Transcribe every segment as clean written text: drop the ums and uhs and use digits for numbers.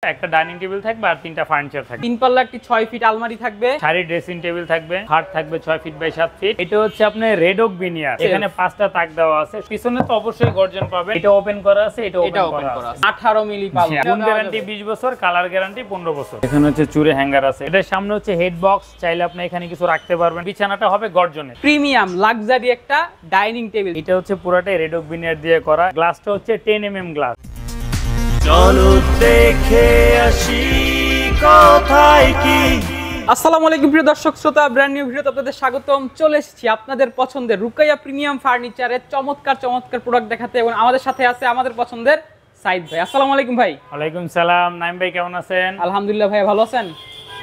একটা dining table থাকবে আর তিনটা ফার্নিচার থাকবে। তিন পাল্লা একটি 6 ফিট আলমারি থাকবে, শাড়ি ড্রেসিং টেবিল থাকবে, খাট থাকবে 6 ফিট বাই 7 ফিট। এটা হচ্ছে আপনার রেড ওক বিনিয়ার, এখানে 5টা তাক দেওয়া আছে। পিছনে তো অবশ্যই গর্জন পাবেন, এটা ওপেন করা আছে, এটা ওপেন করা আছে। 18 মিলি পাল্লা, গুণ গ্যারান্টি 20 বছর, কালার গ্যারান্টি 15 বছর। এখানে হচ্ছে চুরে হ্যাঙ্গার আছে, এটার সামনে হচ্ছে হেড বক্স, চাইলে আপনি এখানে কিছু রাখতে পারবেন। বিছানাটা হবে গর্জনের, প্রিমিয়াম লাক্সারি একটা ডাইনিং টেবিল। এটা হচ্ছে পুরোটাই রেড ওক বিনিয়ার দিয়ে করা। গ্লাসটা হচ্ছে 10 mm গ্লাস। চলো দেখে আসি কোথায় কি। আসসালামু আলাইকুম প্রিয় দর্শক শ্রোতা, ব্র্যান্ড নিউ ভিডিওতে আপনাদের স্বাগতম। চলে এসেছি আপনাদের পছন্দের রুকাইয়া প্রিমিয়াম ফার্নিচারের চমৎকার প্রোডাক্ট দেখাতে, এবং আমাদের সাথে আছে আমাদের পছন্দের সাইদ ভাই। আসসালামু আলাইকুম ভাই। ওয়ালাইকুম সালাম। নাইম ভাই কেমন আছেন? আলহামদুলিল্লাহ ভাই, ভালো আছেন?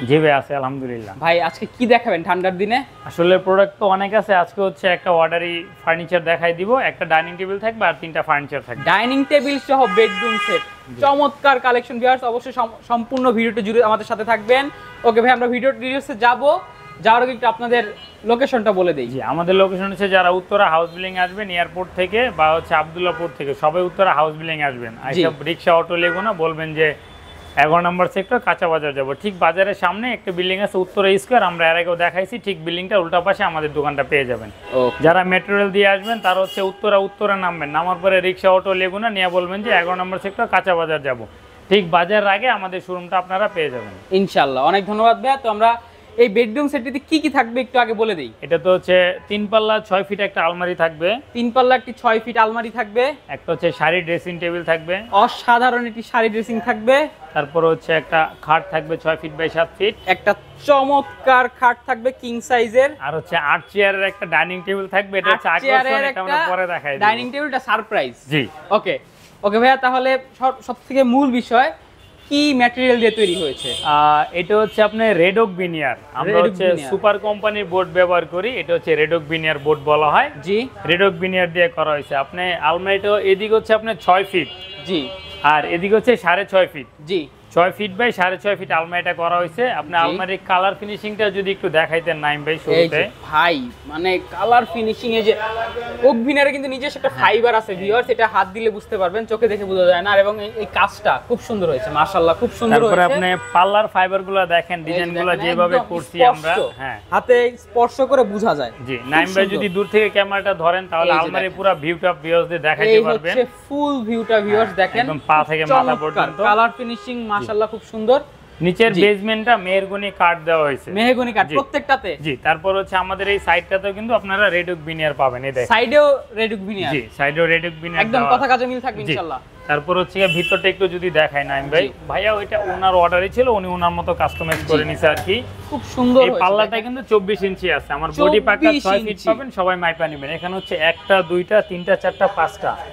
জি ভাই আছে আলহামদুলিল্লাহ। ভাই আজকে কি দেখাবেন ঠান্ডার দিনে? আসলে প্রোডাক্ট তো অনেক আছে, আজকে হচ্ছে একটা অর্ডারি ফার্নিচার দেখাই দিব। একটা ডাইনিং টেবিল থাকবে আর তিনটা ফার্নিচার থাকবে। ডাইনিং টেবিল সহ বেডরুম সেট, চমৎকার কালেকশন। ভিউয়ার্স অবশ্যই সম্পূর্ণ ভিডিওটা জুড়ে আমাদের সাথে থাকবেন। ওকে ভাই, আমরা ভিডিও ডিটেইলসে যাব, যাওয়ার আগে একটু আপনাদের লোকেশনটা বলে দেই। জি, আমাদের লোকেশন হচ্ছে যারা উত্তরা হাউস বিল্ডিং আসবেন এয়ারপোর্ট থেকে বা হচ্ছে আব্দুল্লাহপুর থেকে, সবাই উত্তরা হাউস বিল্ডিং আসবেন। এইসব রিক্সা অটো লেগো না, বলবেন যে 11 নম্বর সেক্টর কাঁচা বাজার যাব। ঠিক বাজারের সামনে একটা বিল্ডিং আছে উত্তরা স্কয়ার, আমরা এর আগেও দেখাইছি। ঠিক বিল্ডিংটার উল্টা পাশে আমাদের দোকানটা পেয়ে যাবেন। যারা মেট্রো রেল দিয়ে আসবেন তারা হচ্ছে উত্তরা নামবেন, নামার পরে রিক্সা অটো লেগো না নিয়ে বলবেন যে 11 নম্বর সেক্টর কাঁচা বাজার যাব। ঠিক বাজারের আগে আমাদের শোরুমটা আপনারা পেয়ে যাবেন ইনশাআল্লাহ। অনেক ধন্যবাদ ভাইয়া। তো আমরা এই বেডরুম সেটটিতে কি কি থাকবে একটু আগে বলে দেই। এটা তো হচ্ছে 3 পাল্লা 6 ফিট একটা আলমারি থাকবে, 3 পাল্লা একটি 6 ফিট আলমারি থাকবে, একটা হচ্ছে শাড়ি ড্রেসিং টেবিল থাকবে, অসাধারণ একটি শাড়ি ড্রেসিং থাকবে, তারপর হচ্ছে একটা খাট থাকবে 6 ফিট বাই 7 ফিট, একটা চমৎকার খাট থাকবে কিং সাইজের, আর হচ্ছে 8 চেয়ারের একটা ডাইনিং টেবিল থাকবে। এটা হচ্ছে এটা আমরা পরে দেখাই দেব। ডাইনিং টেবিলটা সারপ্রাইজ। জি ওকে ওকে ভাইয়া, তাহলে সবথেকে মূল বিষয় কি ম্যাটেরিয়াল দিয়ে তৈরি হয়েছে? এটা হচ্ছে আপনার রেড ওক বিনিয়ার। আমরা হচ্ছে সুপার কোম্পানির বোর্ড ব্যবহার করি, এটা হচ্ছে রেড ওক বিনিয়ার বোর্ড বলা হয়। জি, রেড ওক বিনিয়ার দিয়ে করা হয়েছে। আপনি আলমারিটা এদিকে হচ্ছে আপনার 6 ফিট, জি, আর এদিকে হচ্ছে 6.5 ফিট। জি, 6 ফিট বাই 6.5 ফিট আলমারিটা করা হয়েছে। আপনি আলমারির কালার ফিনিশিংটা যদি একটু দেখাইতেন নাইম ভাই শুরুতে। ভাই মানে কালার ফিনিশিং এ যে ওক ভিনারে কিন্তু নিজস্ব একটা ফাইবার আছে ভিউয়ার্স, এটা হাত দিলে বুঝতে পারবেন, চোখে দেখে বোঝা যায় না। আর এবং এই কাজটা খুব সুন্দর হয়েছে মাশাআল্লাহ, খুব সুন্দর হয়েছে। তারপরে আপনি পাল্লার ফাইবারগুলো দেখেন, ডিজাইনগুলো যেভাবে করছি আমরা, হ্যাঁ হাতে স্পর্শ করে বোঝা যায়। জি, নাইম ভাই যদি দূর থেকে ক্যামেরাটা ধরেন তাহলে আলমারির পুরো ভিউটা ভিউয়ার্স দিয়ে দেখাইতে পারবেন। এই হচ্ছে ফুল ভিউটা ভিউয়ার্স দেখেন, একদম পা থেকে মাথা পর্যন্ত কালার ফিনিশিং মাশাআল্লাহ খুব সুন্দর। নিচের বেসমেন্টটা মেহগনি কাঠ দেওয়া হয়েছে, মেহগনি কাঠ প্রত্যেকটাতে। জি, তারপর হচ্ছে আমাদের এই সাইডটাতেও কিন্তু আপনারা রেড ওক বিনিয়ার পাবেন। এই দেখেন সাইডেও রেড ওক বিনিয়ার, জি, সাইডেও রেড ওক বিনিয়ার একদম কথা কাজে মিল থাকবে ইনশাআল্লাহ। তারপর হচ্ছে ভিতরটা একটু যদি দেখায় নাইম ভাই, ভাইয়া ওইটা ওনার অর্ডারই ছিল, উনি ওনার মতো কাস্টমাইজ করে নিছে আর কি। খুব সুন্দর এই পাল্লাটা কিন্তু 24 ইঞ্চি আছে। আমার বডি পাকা 6 ফিট পাবেন, সবাই মাইপা নেবেন। এখানে হচ্ছে 1টা 2টা 3টা 4টা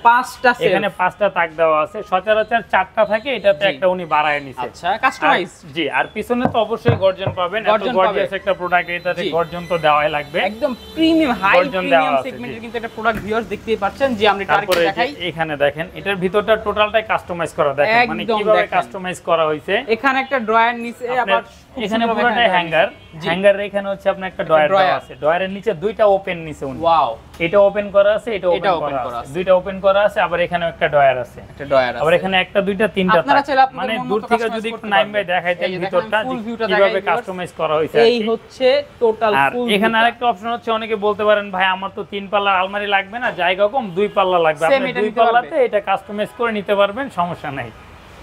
5টা এখানে 5টা তাক দেওয়া আছে। সচরাচর 4টা থাকে, এটাতে একটা উনি বাড়ায় নিছে। আচ্ছা, কাস্টমাইজ। জি, আর পিছনে তো অবশ্যই গর্জন পাবেন। এত গর্জিয়াস একটা প্রোডাক্ট, এটাতে গর্জন তো দেওয়াই লাগবে। একদম প্রিমিয়াম হাই প্রিমিয়াম সেগমেন্টের কিন্তু একটা প্রোডাক্ট ভিউয়ার্স দেখতেই পাচ্ছেন। যে আমরা টার্গেট দেখাই, এখানে দেখেন এটার ভিতরটা টোটালটাই কাস্টমাইজ করা। দেখেন মানে কিভাবে কাস্টমাইজ করা হয়েছে। এখানে একটা ড্রয়ার নিচে, আবার এখানে পুরোটাই হ্যাঙ্গার। হ্যাঙ্গারের এখানে হচ্ছে আপনার একটা ড্রয়ার দেওয়া আছে। ড্রয়ারের নিচে 2টা ওপেন নিচে উনি। ওয়াও, এটা ওপেন করা আছে, এটা ওপেন করা আছে, 2টা ওপেন করা আছে। আবার এখানেও একটা ড্রয়ার আছে, একটা ড্রয়ার আছে। আবার এখানে 1টা 2টা 3টা মানে দূর থেকে যদি একটু নাইম ভাই দেখাইতেন ভিতরটা কিভাবে কাস্টমাইজ করা হয়েছে। এই হচ্ছে টোটাল ফুল। এখানে আরেকটা অপশন হচ্ছে, অনেকে বলতে পারেন ভাই আমার তো 3 পাল্লার আলমারি লাগবে না, জায়গা কম, 2 পাল্লা লাগবে। আপনি 2 পাল্লাতে এটা কাস্টমাইজ করে নিতে পারবেন, সমস্যা নাই।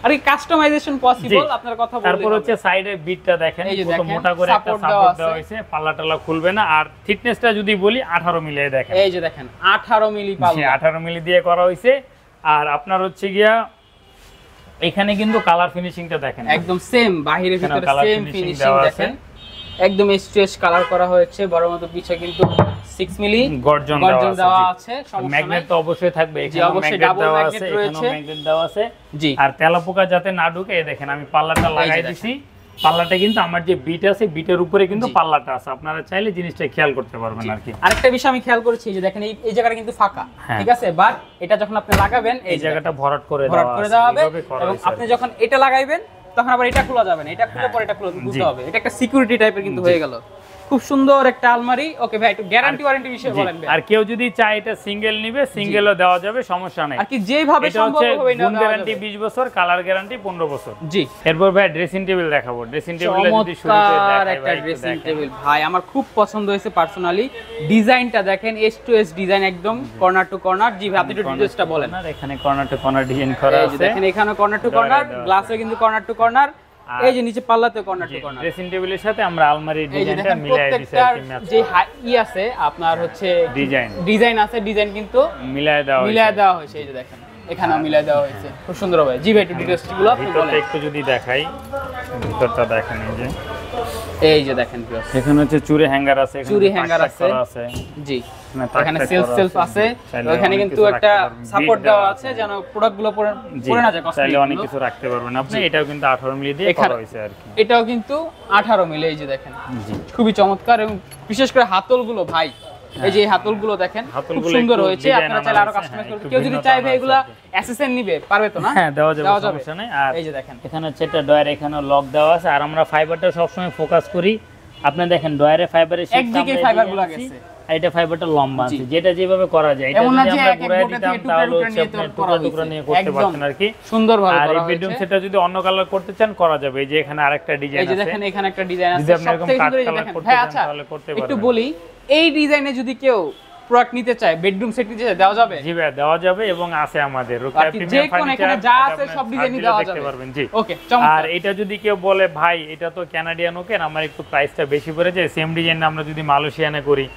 আর এই কাস্টমাইজেশন পসিবল, আপনার কথা বললেই। তারপর হচ্ছে সাইডে বিটটা দেখেন কত মোটা করে একটা সাপোর্ট দেওয়া হয়েছে, পাল্লাটালা খুলবে না। আর থিকনেসটা যদি বলি 18 মিলি দেখেন, এই যে দেখেন 18 মিলি পাল্লা, 18 মিলি দিয়ে করা হয়েছে। আর আপনার হচ্ছে গিয়া এখানে কিন্তু কালার ফিনিশিংটা দেখেন একদম সেম, বাহিরে ভিতরে সেম ফিনিশিং দেখেন, একদম স্ট্রেচ কালার করা হয়েছে। বড় মতো পিছে কিন্তু 6 মিলি গর্জন দেওয়া আছে। ম্যাগনেট তো অবশ্যই থাকবে, এখানে অবশ্যই ডাবল ম্যাগনেট রয়েছে, ম্যাগনেট দেওয়া আছে। জি, আর তেলাপোকা যাতে না ঢুকে, এই দেখেন আমি পাল্লাটা লাগাই দিছি। পাল্লাটা কিন্তু আমার যে বিট আছে, বিটের উপরে কিন্তু পাল্লাটা আছে। আপনারা চাইলে জিনিসটা খেয়াল করতে পারবেন আর কি। আরেকটা বিষয় আমি খেয়াল করেছি, যে দেখেন এই জায়গাটা কিন্তু ফাঁকা, ঠিক আছে, বাট এটা যখন আপনি লাগাবেন এই জায়গাটা ভরাট করে দেওয়া হবে। এবং আপনি যখন এটা লাগাইবেন তখন আবার এটা খোলা যাবে না, এটা খুলে পরে এটা খুলতে হবে। এটা একটা সিকিউরিটি টাইপের কিন্তু হয়ে গেল। খুব সুন্দর একটা আলমারি। ওকে ভাই, একটু গ্যারান্টি ওয়ারেন্টি বিষয়ে বলেন ভাই। আর কেউ যদি চায় এটা সিঙ্গেল নিবে, সিঙ্গেলও দেওয়া যাবে, সমস্যা নাই। আর কি যেভাবে সম্ভব হবে না, গ্যারান্টি 20 বছর, কালার গ্যারান্টি 15 বছর। জি। এরপর ভাই ড্রেসিং টেবিল দেখাবো। ড্রেসিং টেবিলটা যদি শুরুতে দেখাই একটা ড্রেসিং টেবিল ভাই আমার খুব পছন্দ হয়েছে পার্সোনালি। ডিজাইনটা দেখেন, এস টু এস ডিজাইন, একদম কর্নার টু কর্নার। জি ভাই, আপনি একটু ডিটেইলসটা বলেন। এখানে কর্নার টু কর্নার ডিজাইন করা আছে, দেখেন এখানে কর্নার টু কর্নার, গ্লাসে কিন্তু কর্নার টু কর্নার, এই যে নিচে পাল্লাতে কর্নার টু কর্নার। ড্রেসিং টেবিলের সাথে আমরা আলমারির ডিজাইনটা মিলাই দিয়েছি আর কি, ম্যাচ যে আছে আপনার হচ্ছে ডিজাইন আছে, ডিজাইন কিন্তু মিলাই দেওয়া হয়েছে। এই যে দেখেন এখানেও মিলাই দেওয়া হয়েছে খুব সুন্দর হবে। জি ভাই, একটু ডিটেইলসগুলো আপনি বলেন। একটু যদি দেখাই, ভিতরটা দেখেন। এই যে দেখেন এখানে হচ্ছে চুরি হ্যাঙ্গার আছে, চুরি হ্যাঙ্গার আছে। জি, এখানে সেলফ আছে। এখানে কিন্তু একটা সাপোর্ট দেওয়া আছে যেন প্রোডাক্টগুলো পড়ে না যায়, চাইলে অনেক কিছু রাখতে পারবেন আপনি। এটাও কিন্তু 18 মিলি দিয়ে করা হয়েছে আর কি। এটাও কিন্তু 18 মিলি। এই যে দেখেন খুবই চমৎকার, এবং বিশেষ করে হাতলগুলো ভাই, এই যে হাতলগুলো দেখেন খুব সুন্দর হয়েছে। আপনারা চাইলে আরো কাস্টমাইজ করতে, কেউ যদি চায় ভাই এগুলা এসএসএন নিবে পারবে তো না? হ্যাঁ, দেওয়া যাবে, সমস্যা নাই। আর এই যে দেখেন এখানে হচ্ছে একটা ডয়ার, এখানে লক দেওয়া আছে। আর আমরা ফাইবারটা সব সময় ফোকাস করি। আপনি দেখেন ডয়ারে ফাইবারের শেপ একদিকে ফাইবারগুলো গেছে, আর এটা ফাইবারটা লম্বা আছে, যেটা যেভাবে করা যায়। এটা যদি আমরা ঘুরায় দিতাম তাহলে হচ্ছে আপনি টুকরা নিয়ে করতে পারতেন আর কি, সুন্দরভাবে করা হয়েছে। হয়েছে। আর এই বেডরুম সেটটা যদি অন্য কালার করতে চান করা যাবে। এই যে এখানে আরেকটা ডিজাইন আছে, এই যে দেখেন এখানে একটা ডিজাইন আছে, যদি আপনি এরকম কাট কালার করতে চান তাহলে করতে পারবেন। একটু বলি, এই ডিজাইনে যদি কেউ প্রোডাক্ট নিতে চায়, বেডরুম সেট নিতে চায়, দেওয়া যাবে? জি ভাই, দেওয়া যাবে, এবং আছে আমাদের রুকায়া প্রিমিয়াম ফার্নিচার, এখানে যা আছে সব ডিজাইনই দেওয়া যাবে, দেখতে পারবেন। জি, ওকে, চমৎকার। আর এটা যদি কেউ বলে ভাই এটা তো কানাডিয়ান ওকেন, আমার একটু প্রাইসটা বেশি পড়ে যায়, সেম ডিজাইন আমরা যদি মালয়েশিয়ানে করি,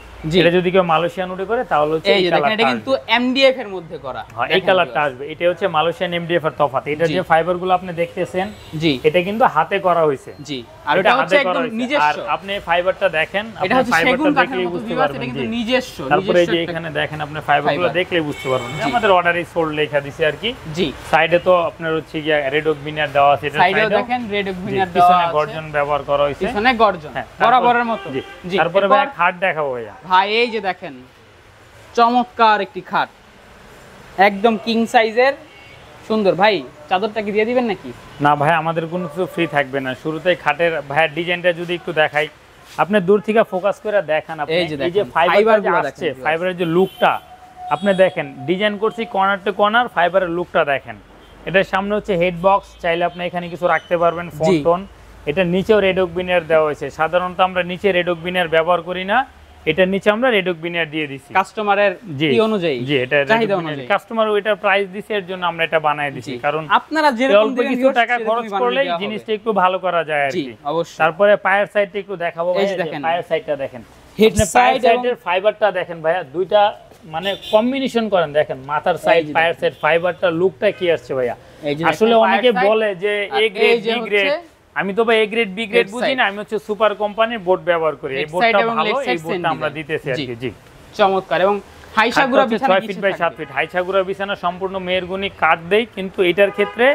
এটা যদি কেউ মালয়েশিয়ান উঠে করে তাহলে হচ্ছে এই যে দেখেন এটা কিন্তু এমডিএফ এর মধ্যে করা। হ্যাঁ, এই কালারটা আসবে। এটা হচ্ছে মালয়েশিয়ান এমডিএফ এর তফাৎ। এটা যে ফাইবারগুলো আপনি দেখতেছেন, জি, এটা কিন্তু হাতে করা হয়েছে। জি, আর এটা হচ্ছে একদম নিজস্ব। আর আপনি ফাইবারটা দেখেন, এটা হচ্ছে সেগুন কাঠের মতো বুঝতে পারবেন, এটা কিন্তু নিজস্ব। তারপরে এই যে এখানে দেখেন, আপনি ফাইবারগুলো দেখলেই বুঝতে পারবেন। আমাদের অর্ডারই সোল্ড লেখা দিছে আর কি। জি, সাইডে তো আপনার হচ্ছে গিয়া রেড ওক বিনার দেওয়া আছে, এটা সাইডেও দেখেন রেড ওক বিনার দেওয়া আছে, পিছনে গর্জন ব্যবহার করা হয়েছে, পিছনে গর্জন বরাবরের মতো। জি, তারপরে ভাই খাট দেখাবো ভাইয়া। ভাই এই যে দেখেন চমৎকার একটি খাট, একদম কিং সাইজের, সুন্দর। ভাই চাদরটা কি দিয়ে দিবেন নাকি? না ভাই, আমাদের কোনো কিছু ফ্রি থাকবে না। শুরুতেই খাটের ভাইয়ের ডিজাইনটা যদি একটু দেখাই, আপনি দূর থেকে ফোকাস করে দেখান। আপনি এই যে ফাইবারগুলো আসছে, ফাইবারের যে লুকটা আপনি দেখেন, ডিজাইন করছি কর্নার টু কর্নার, ফাইবারের লুকটা দেখেন। এটার সামনে হচ্ছে হেড বক্স, চাইলে আপনি এখানে কিছু রাখতে পারবেন, ফোন টোন। এটা নিচেও রেড ওক বিনার দেওয়া হয়েছে। সাধারণত আমরা নিচে রেড ওক বিনার ব্যবহার করি না, এটার নিচে আমরা রেড ওক বিনার দিয়ে দিছি কাস্টমারের কি অনুযায়ী। জি, এটা চাহিদা অনুযায়ী কাস্টমার ওইটার প্রাইস দিছে, এর জন্য আমরা এটা বানায় দিছি। কারণ আপনারা যেরকম অল্প কিছু টাকা খরচ করলে জিনিসটা একটু ভালো করা যায় আর কি। অবশ্যই। তারপরে পায়ের সাইডটা একটু দেখাবো ভাই। পায়ের সাইডটা দেখেন, হেড সাইডের ফাইবারটা দেখেন ভাইয়া, দুইটা মানে কম্বিনেশন করেন, দেখেন মাথার সাইড পায়ের সাইড ফাইবারটা লুকটা কি আসছে ভাইয়া। আসলে অনেকে বলে যে এ গ্রেড বি গ্রেড, আমি তো ভাই এ গ্রেড বি গ্রেড বুঝি না, আমি হচ্ছে সুপার কোম্পানির বোর্ড ব্যবহার করি। এই বোর্ডটা ভালো, এই বোর্ডটা আমরা দিতেছি আর কি। জি, চমৎকার। এবং হাইসাগুরা বিছানা 6 ফিট বাই 7 ফিট হাইসাগুরা বিছানা সম্পূর্ণ মেহরগুনি কাঠ দেই, কিন্তু এটার ক্ষেত্রে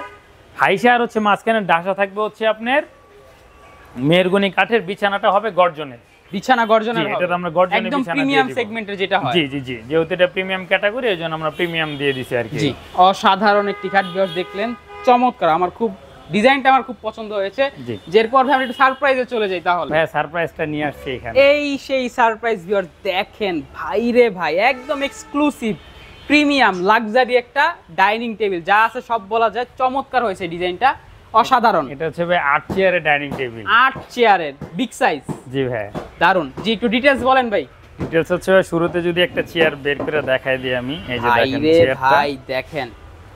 হাইসা আর হচ্ছে মাঝখানে ডাসা থাকবে হচ্ছে আপনার মেহরগুনি কাঠের, বিছানাটা হবে গর্জনের বিছানা, গর্জনের হবে। এটা আমরা গর্জনের বিছানা একদম প্রিমিয়াম সেগমেন্টের যেটা হয়। জি জি জি, যেহেতু এটা প্রিমিয়াম ক্যাটাগরি, এজন্য আমরা প্রিমিয়াম দিয়ে দিছি আর কি। জি, অসাধারণ একটি খাট ভিউয়ার্স দেখলেন, চমৎকার। আমার খুব ডিজাইনটা আমার খুব পছন্দ হয়েছে। যেরপর ভাই আমরা একটু সারপ্রাইজে চলে যাই তাহলে। ভাই সারপ্রাইজটা নিয়ে আসছি এখানে। এই সেই সারপ্রাইজ ভিউয়ার্স দেখেন, ভাই রে ভাই, একদম এক্সক্লুসিভ প্রিমিয়াম লাক্সারি একটা ডাইনিং টেবিল, যা আছে সব বলা যায়। চমৎকার হয়েছে ডিজাইনটা, অসাধারণ। এটা হচ্ছে ভাই 8 চেয়ারের ডাইনিং টেবিল, 8 চেয়ারের বিগ সাইজ। জি ভাই, দারুন। জি, একটু ডিটেইলস বলেন ভাই। ডিটেইলস হচ্ছে শুরুতে যদি একটা চেয়ার বের করে দেখাই দিই আমি, এই যে দেখেন চেয়ারটা। ভাই দেখেন,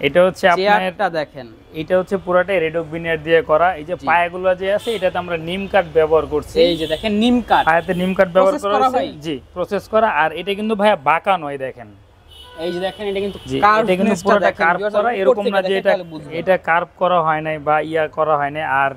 এটা হচ্ছে আপনার চেয়ারটা দেখেন, এটা হচ্ছে পুরোটাই রেড ওক বিনার দিয়ে করা। এই যে পায়াগুলো যে আছে, এটাতে আমরা নিম কাঠ ব্যবহার করছি। এই যে দেখেন নিম কাঠ, পায়াতে নিম কাঠ ব্যবহার করা হয়েছে। জি, প্রসেস করা। আর এটা কিন্তু ভাইয়া বাঁকা নয়, দেখেন এই যে দেখেন, এটা কিন্তু এটা কিন্তু পুরোটা কার্ভ করা, এরকম না যে এটা কার্ভ করা হয় নাই বা ইয়া করা হয় নাই। আর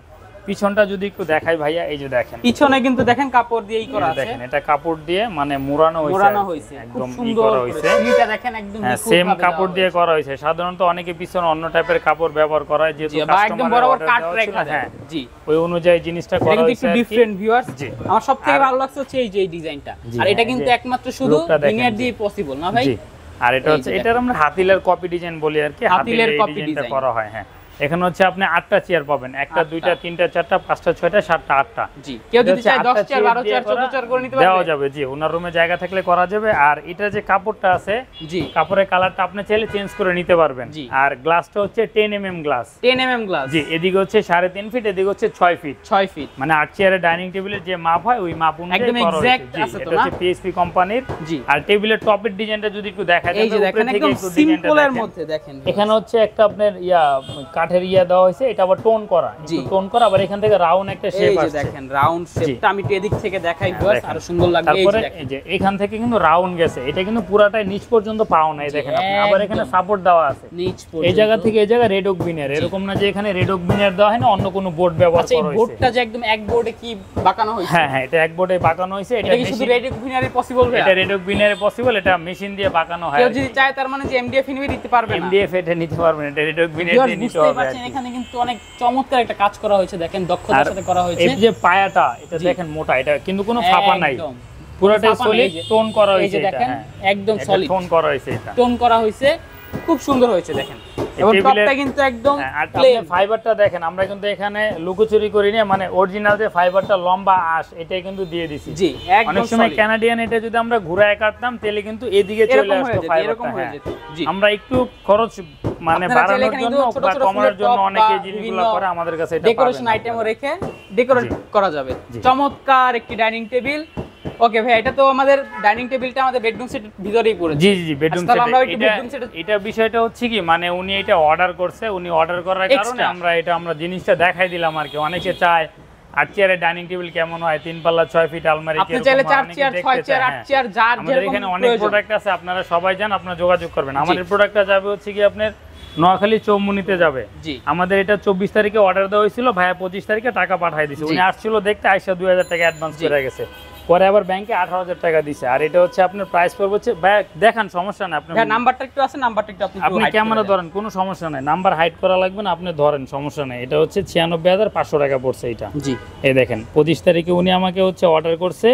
পিছনটা যদি একটু দেখাই ভাইয়া, এই যে দেখেন পিছনে কিন্তু দেখেন কাপড় দিয়েই করা আছে। দেখেন এটা কাপড় দিয়ে মানে মোড়ানো হয়েছে, একদম করা হয়েছে। এটা দেখেন একদম সেম কাপড় দিয়ে করা হয়েছে। সাধারণত অনেকে পিছনে অন্য টাইপের কাপড় ব্যবহার করা হয়, যেহেতু একদম বরাবর কাট রেখা। হ্যাঁ জি, ওই অনুযায়ী জিনিসটা করা হয়েছে। একটু ডিফারেন্ট ভিউয়ার্স। জি, আমার সবথেকে ভালো লাগছে হচ্ছে এই যে ডিজাইনটা। আর এটা কিন্তু একমাত্র শুধু ভিনিয়ার দিয়ে পসিবল না ভাই। আর এটা হচ্ছে এটার আমরা হাতিলের কপি ডিজাইন বলি আর কি, হাতিলের কপি ডিজাইনটা করা হয়। হ্যাঁ, এখানে হচ্ছে আপনি 8টা চেয়ার পাবেন, 1টা 2টা 3টা 4টা 5টা 6টা 7টা 8টা। জি, কেউ যদি চায় 10 চেয়ার 12 চেয়ার 14 চেয়ার করে নিতে পারবে, দেওয়া যাবে। জি, ওনার রুমে জায়গা থাকলে করা যাবে। আর এটা যে কাপড়টা আছে, জি, কাপড়ের কালারটা আপনি চাইলে চেঞ্জ করে নিতে পারবেন। আর গ্লাসটা হচ্ছে 10 mm গ্লাস, 10 mm গ্লাস। জি, এদিকে হচ্ছে 3.5 ফিট, এদিকে হচ্ছে 6 ফিট। 6 ফিট মানে 8 চেয়ারের ডাইনিং টেবিলের যে মাপ হয় ওই মাপ অনুযায়ী একদম করা হয়েছে। এক্সাক্ট জি, আছে তো এটা না? হচ্ছে পিএসপি কোম্পানির। জি, আর টেবিলের টপের ডিজাইনটা যদি একটু দেখা যায়, এই যে দেখেন একদম সিম্পলের মধ্যে দেখেন। এখানে হচ্ছে একটা আপনার কাঠের দেওয়া হয়েছে, এটা আবার টোন করা, একটু টোন করা। আবার এখান থেকে রাউন্ড একটা শেপ এই যে আসছে, দেখেন রাউন্ড শেপটা আমি এদিক থেকে দেখাই ভিউয়ার্স, আরো সুন্দর লাগবে। এই তারপরে যে দেখেন, এই যে এখান থেকে কিন্তু রাউন্ড গেছে, এটা কিন্তু পুরাটাই নিচ পর্যন্ত পাও নাই দেখেন আপনি। আবার এখানে সাপোর্ট দেওয়া আছে নিচ পর্যন্ত, এই জায়গা থেকে এই জায়গা রেড ওক বিনার, এরকম না যে এখানে রেড ওক বিনার দেওয়া হয় না, অন্য কোনো বোর্ড ব্যবহার আচ্ছা, এই করা হয়েছে। বোর্ডটা যে একদম এক বোর্ডে কি বাঁকানো হয়েছে? হ্যাঁ হ্যাঁ, এটা এক বোর্ডে বাঁকানো হয়েছে। এটা কি শুধু রেড ওক বিনারে পসিবল ভাই? এটা রেড ওক বিনারে পসিবল, এটা মেশিন দিয়ে বাঁকানো হয়। কেউ যদি চায় তার মানে যে এমডিএফ নিবে নিতে পারবে না? এমডিএফ এটা নিতে পারবেন, এটা রেড ওক বিনার দিয়ে নিতে বুঝতেই হবে। পারছেন এখানে কিন্তু অনেক চমৎকার একটা কাজ করা হয়েছে, দেখেন দক্ষতার সাথে করা হয়েছে। এই যে পায়াটা, এটা দেখেন মোটা, এটা কিন্তু কোনো ফাঁপা নাই, একদম পুরোটাই ফাঁপা নাই, সলিড এই যে টোন করা এই হয়েছে। যে এটা দেখেন একদম এটা সলিড টোন করা হয়েছে, এটা টোন করা হয়েছে, খুব সুন্দর হয়েছে দেখেন। এবং টেবিলের- টপটা কিন্তু একদম আর আপনি ফাইবারটা দেখেন, আমরা কিন্তু এখানে লুকোচুরি করি না, মানে অরিজিনাল যে ফাইবারটা লম্বা আঁশ এটাই কিন্তু দিয়ে দিছি। জি, অনেক একদম সময় solid। কানাডিয়ান এটা যদি আমরা ঘুরায় কাটতাম তাহলে কিন্তু এদিকে চলে এরকম হয়ে আসতো যেত, ফাইবারটা। এরকম হয়ে যেত। জি, আমরা একটু খরচ মানে আপনারা চাইলে বাড়ানোর এখানে জন্য কিন্তু ছোট বা ছোট কমানোর ফুলের জন্য টব অনেকে বা এই জিনিসগুলো বিভিন্ন করে, আমাদের কাছে এটা ডেকোরেশন পাবেন না। আইটেমও রেখে ডেকোরেট জি। করা যাবে। জি। চমৎকার একটি ডাইনিং টেবিল। ওকে ভাই, এটা তো আমাদের ডাইনিং টেবিলটা আমাদের বেডরুম সেটের ভিতরেই পড়েছে। জি জি জি, বেডরুম আচ্ছা, তাহলে আমরা একটু সেট। bedroom set-এ- এটা বিষয়টা হচ্ছে কি, মানে উনি এটা অর্ডার করছে, উনি অর্ডার করার কারণে Extra। আমরা জিনিসটা দেখাই দিলাম আর কি। অনেকে চায় 8 চেয়ারের ডাইনিং টেবিল কেমন হয়, 3 পাল্লা 6 ফিট আলমারি আপনি চাইলে 4 চেয়ার 6 চেয়ার 8 চেয়ার যার আমাদের যেরকম এখানে অনেক প্রয়োজন। প্রোডাক্ট আছে, আপনারা সবাই জান, আপনারা যোগাযোগ করবেন। আমাদের প্রোডাক্টটা যাবে হচ্ছে কি আপনার নোয়াখালী চৌমুনিতে যাবে। জি, আমাদের এটা 24 তারিখে অর্ডার দেওয়া হয়েছিল, ভাইয়া 25 তারিখে টাকা পাঠিয়ে দিয়েছে। জি। উনি আসছিল দেখতে, আইসা 2000 টাকা অ্যাডভান্স জি। করে গেছে, পরে আবার ব্যাংকে 18,000 টাকা দিছে। আর এটা হচ্ছে আপনার প্রাইস পড়বে হচ্ছে, ভাইয়া দেখান, সমস্যা না, আপনি ভাই নাম্বারটা একটু আছে, নাম্বারটা একটু আপনি আপনি ক্যামেরা ধরেন, কোনো সমস্যা নাই, নাম্বার হাইড করা লাগবে না, আপনি ধরেন, সমস্যা নাই। এটা হচ্ছে 96,500 টাকা পড়ছে এটা। জি, এই দেখেন 25 তারিখে উনি আমাকে হচ্ছে অর্ডার করছে,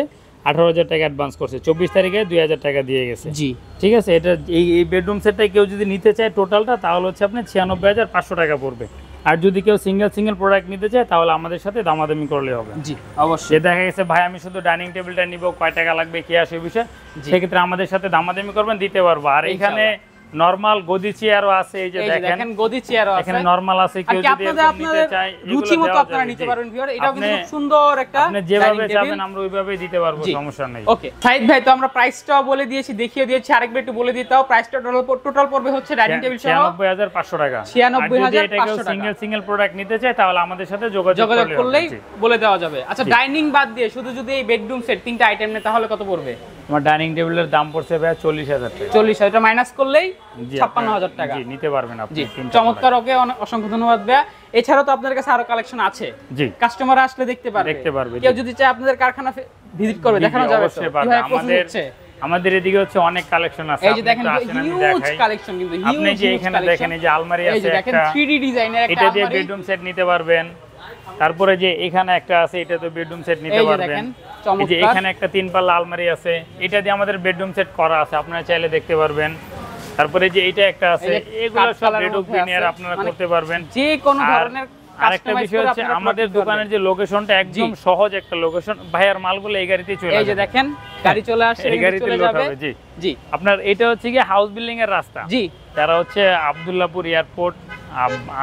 18,000 টাকা অ্যাডভান্স করছে, 24 তারিখে 2,000 টাকা দিয়ে গেছে। জি, ঠিক আছে। এটা এই বেডরুম সেটটাই কেউ যদি নিতে চায় টোটালটা, তাহলে হচ্ছে আপনি 96,500 টাকা পড়বে। আর যদি কেউ সিঙ্গেল প্রোডাক্ট নিতে চায় তাহলে আমাদের সাথে দামাদামি করলে হবে। জি, অবশ্যই। যে দেখা গেছে ভাই আমি শুধু ডাইনিং টেবিলটা নিব, কয় টাকা লাগবে কি আসে বিষয়, সেক্ষেত্রে আমাদের সাথে দামাদামি করবেন, দিতে পারবো। আর এখানে নরমাল গদি চেয়ারও আছে, এই যে এই যে দেখেন দেখেন গদি চেয়ারও আছে। এখানে নরমাল আছে, আর কেউ কি যদি এরকম নিতে চায় রুচি মতো আপনারা নিতে পারবেন ভিউয়ার। এটাও কিন্তু খুব সুন্দর একটা আপনি যেভাবে dining table। চাবেন আমরা ওইভাবেই দিতে পারবো, জি। সমস্যা নেই। ওকে সাইদ ভাই, তো আমরা প্রাইসটাও বলে দিয়েছি, দেখিয়ে দিয়েছি, আরেকবার একটু বলে দিতে দাও। প্রাইসটা টোটাল পড়বে হচ্ছে ডাইনিং টেবিল সহ 96,500 টাকা। 96,500 টাকা। সিঙ্গেল প্রোডাক্ট নিতে চায় তাহলে আমাদের সাথে যোগাযোগ করলেই জি। বলে দেওয়া যাবে। আচ্ছা, ডাইনিং বাদ দিয়ে শুধু যদি এই বেডরুম সেট 3টা আইটেম নেয় তাহলে কত পড়বে? আমার ডাইনিং টেবিলের দাম পড়ছে ভাই 40,000 টাকা। 40,000, এটা মাইনাস করলেই জি, 56,000 টাকা। জি, নিতে পারবেন আপনি। জি, 3টা চমৎকার। ওকে, অসংখ্য ধন্যবাদ ভাইয়া। এছাড়াও তো আপনাদের কাছে আরো কালেকশন আছে, জি, কাস্টমার আসলে দেখতে পারবে। কেউ যদি চায় আপনাদের কারখানা ভিজিট করবে, জি, দেখানো জি, যাবে তো? অবশ্যই পারবে। কিভাবে process আমাদের হচ্ছে? আমাদের এদিকে হচ্ছে অনেক কালেকশন আছে, এই যে আপনি দেখেন একটু আসেন, আমি হিউজ দেখাই। কালেকশন, কিন্তু আপনি হিউজ যে এখানে দেখেন এই যে আলমারি এই আছে যে দেখেন একটা, 3D ডিজাইনের একটা এটা দিয়ে আলমারি। বেডরুম সেট নিতে পারবেন। তারপরে যে এখানে একটা আছে, এটা তো বেডরুম সেট নিতে এই যে পারবেন। দেখেন, এই যে চমৎকার। এখানে একটা 3 পাল্লা আলমারি আছে, এটা দিয়ে আমাদের বেডরুম সেট করা আছে, আপনারা চাইলে দেখতে পারবেন। তারপরে যে এইটা একটা আছে, এই যে এগুলো কাঠ সব কালারের রেডক মধ্যে বিনিয়ার আছে, আপনারা মানে করতে পারবেন। যে কোনো আর ধরনের আরেকটা কাস্টমাইজ বিষয় করে হচ্ছে আপনারা আমাদের product দিতে দোকানের পারবেন। যে লোকেশনটা একদম জি। সহজ একটা লোকেশন, ভাইয়ার মালগুলো এই গাড়িতেই চলে এই যে আসবে। দেখেন গাড়ি চলে আসছে, এই গাড়িতে চলে লোড যাবে। হবে। জি, জি, আপনার এটা হচ্ছে কি হাউস বিল্ডিং এর রাস্তা। জি, যারা হচ্ছে আব্দুল্লাহপুর এয়ারপোর্ট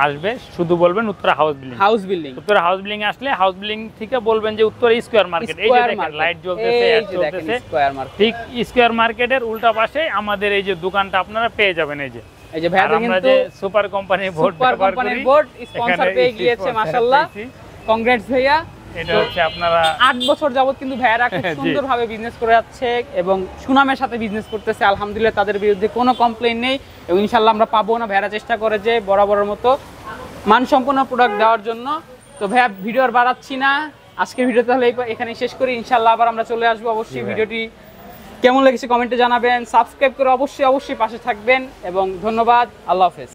আসবে, শুধু বলবেন Uttara house building. House building. Uttara house building আসলে হাউস বিল্ডিং থেকে বলবেন যে উত্তরা স্কয়ার মার্কেট। এই যে দেখেন লাইট জ্বলতেছে, এই অ্যাড যে দেখেন চলতেছে, স্কয়ার মার্কেট। ঠিক স্কয়ার মার্কেটের উল্টা পাশে আমাদের এই যে দোকানটা আপনারা পেয়ে যাবেন। এই যে এই যে ভাইয়া আর আমরা কিন্তু যে সুপার কোম্পানির বোর্ড সুপার ব্যবহার কোম্পানির করি, বোর্ড স্পন্সর এখানে পেয়ে গিয়েছে, sponsor মাশাআল্লাহ। পেয়েছি। কংগ্রেটস ভাইয়া। এটা হচ্ছে আপনারা 8 বছর যাবত কিন্তু ভাইয়ারা খুব জি। সুন্দরভাবে বিজনেস করে যাচ্ছে এবং সুনামের সাথে বিজনেস করতেছে। আলহামদুলিল্লাহ, তাদের বিরুদ্ধে কোনো কমপ্লেইন নেই এবং ইনশাআল্লাহ আমরা পাবো না। ভাইয়ারা চেষ্টা করে যে বরাবরের মতো মানসম্পন্ন প্রোডাক্ট দেওয়ার জন্য। তো ভাইয়া ভিডিও আর বাড়াচ্ছি না, আজকের ভিডিও তাহলে এখানে শেষ করি। ইনশাআল্লাহ আবার আমরা চলে আসবো। অবশ্যই ভিডিওটি কেমন লেগেছে কমেন্টে জানাবেন, সাবস্ক্রাইব করে অবশ্যই পাশে থাকবেন এবং ধন্যবাদ। আল্লাহ হাফেজ।